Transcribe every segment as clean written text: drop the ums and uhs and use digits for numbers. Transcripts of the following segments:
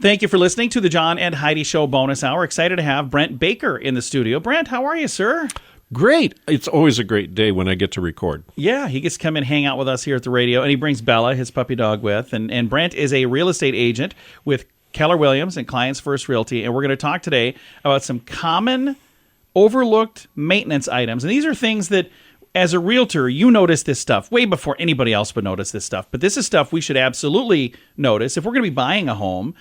Thank you for listening to the John and Heidi Show bonus hour. Excited to have Brent Baker in the studio. Brent, how are you, sir? Great. It's always a great day when I get to record. Yeah, he gets to come and hang out with us here at the radio, and he brings Bella, his puppy dog, with. And Brent is a real estate agent with Keller Williams and Clients First Realty, and we're going to talk today about some common overlooked maintenance items. And these are things that, as a realtor, you notice this stuff way before anybody else would notice this stuff. But this is stuff we should absolutely notice if we're going to be buying a home.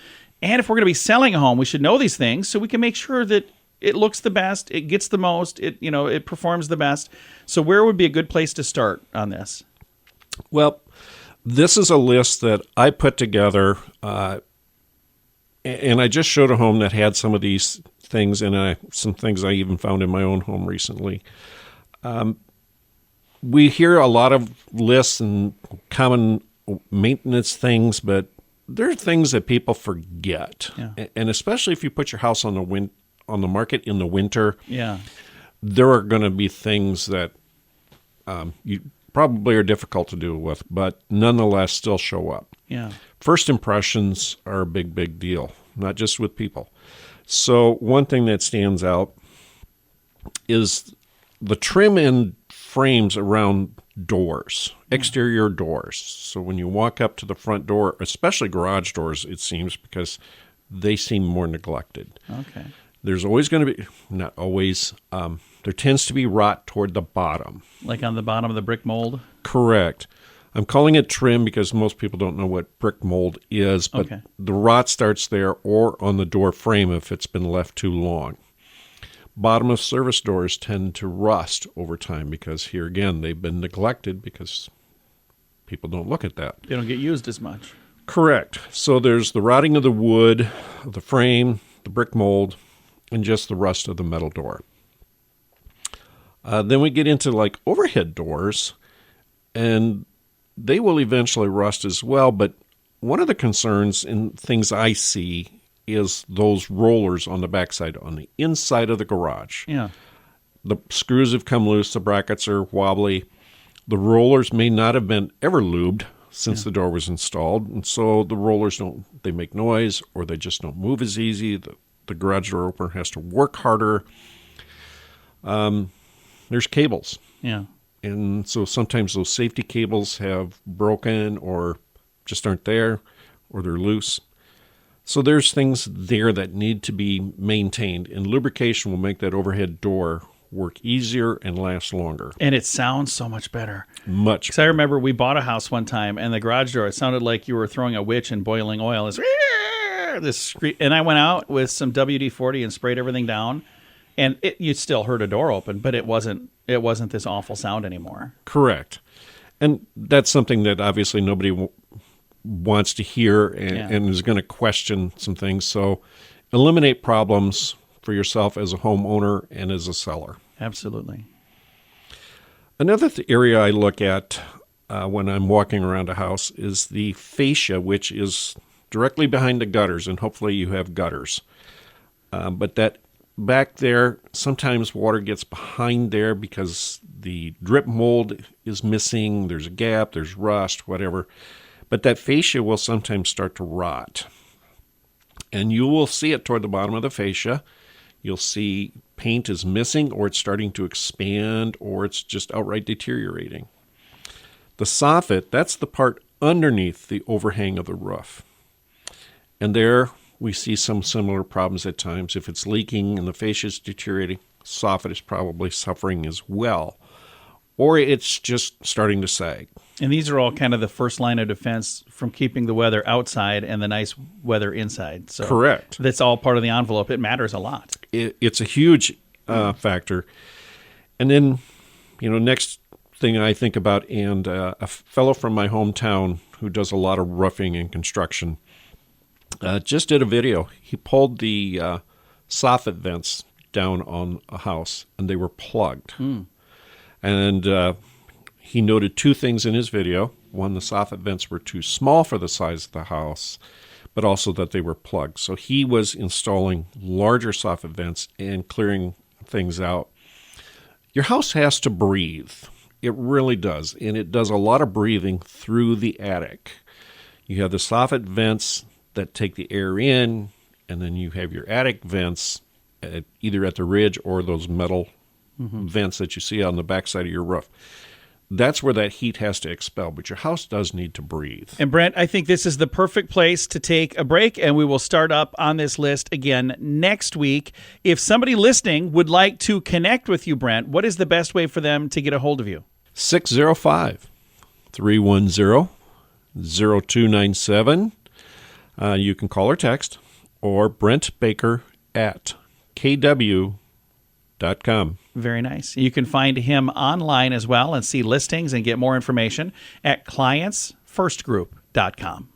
And if we're going to be selling a home, we should know these things so we can make sure that it looks the best, it gets the most, it performs the best. So where would be a good place to start on this? Well, this is a list that I put together, and I just showed a home that had some of these things, and some things I even found in my own home recently. We hear a lot of lists and common maintenance things, but there are things that people forget, and especially if you put your house on the market in the winter, there are going to be things that you probably are difficult to deal with, but nonetheless still show up. Yeah. First impressions are a big, big deal, not just with people. So one thing that stands out is the trim and frames around doors, exterior doors. So when you walk up to the front door, especially garage doors, it seems, because they seem more neglected. Okay. There's always going to be, not always, there tends to be rot toward the bottom. Like on the bottom of the brick mold? Correct. I'm calling it trim because most people don't know what brick mold is, but the rot starts there or on the door frame if it's been left too long. Bottom of service doors tend to rust over time because here again, they've been neglected because people don't look at that. They don't get used as much. Correct. So there's the rotting of the wood, the frame, the brick mold, and just the rust of the metal door. Then we get into like overhead doors, and they will eventually rust as well. But one of the concerns and things I see is those rollers on the backside, on the inside of the garage. Yeah. The screws have come loose, the brackets are wobbly. The rollers may not have been ever lubed since the door was installed, and so the rollers they make noise, or they just don't move as easy. The garage door opener has to work harder. There's cables. Yeah. And so sometimes those safety cables have broken or just aren't there, or they're loose. So there's things there that need to be maintained, and lubrication will make that overhead door work easier and last longer. And it sounds so much better. Much. Because I remember we bought a house one time, and the garage door, it sounded like you were throwing a witch in boiling oil. And I went out with some WD-40 and sprayed everything down, and you still heard a door open, but it wasn't this awful sound anymore. Correct. And that's something that obviously nobody wants to hear and is going to question some things. So eliminate problems for yourself as a homeowner and as a seller. Absolutely. Another area I look at when I'm walking around a house is the fascia, which is directly behind the gutters, and hopefully you have gutters. But that back there, sometimes water gets behind there because the drip mold is missing, there's a gap, there's rust, whatever. But that fascia will sometimes start to rot. And you will see it toward the bottom of the fascia. You'll see paint is missing, or it's starting to expand, or it's just outright deteriorating. The soffit, that's the part underneath the overhang of the roof. And there we see some similar problems at times. If it's leaking and the fascia is deteriorating, soffit is probably suffering as well. Or it's just starting to sag. And these are all kind of the first line of defense from keeping the weather outside and the nice weather inside. So correct. That's all part of the envelope. It matters a lot. It's a huge factor. And then, next thing I think about, and a fellow from my hometown who does a lot of roofing and construction just did a video. He pulled the soffit vents down on a house, and they were plugged. And he noted two things in his video. One, the soffit vents were too small for the size of the house, but also that they were plugged. So he was installing larger soffit vents and clearing things out. Your house has to breathe. It really does. And it does a lot of breathing through the attic. You have the soffit vents that take the air in, and then you have your attic vents either at the ridge or those metal vents that you see on the backside of your roof. That's where that heat has to expel, but your house does need to breathe. And Brent, I think this is the perfect place to take a break, and we will start up on this list again next week. If somebody listening would like to connect with you, Brent, what is the best way for them to get a hold of you? 605-310-0297. You can call or text, or Brent Baker at kw.com. Very nice. You can find him online as well and see listings and get more information at clientsfirstgroup.com.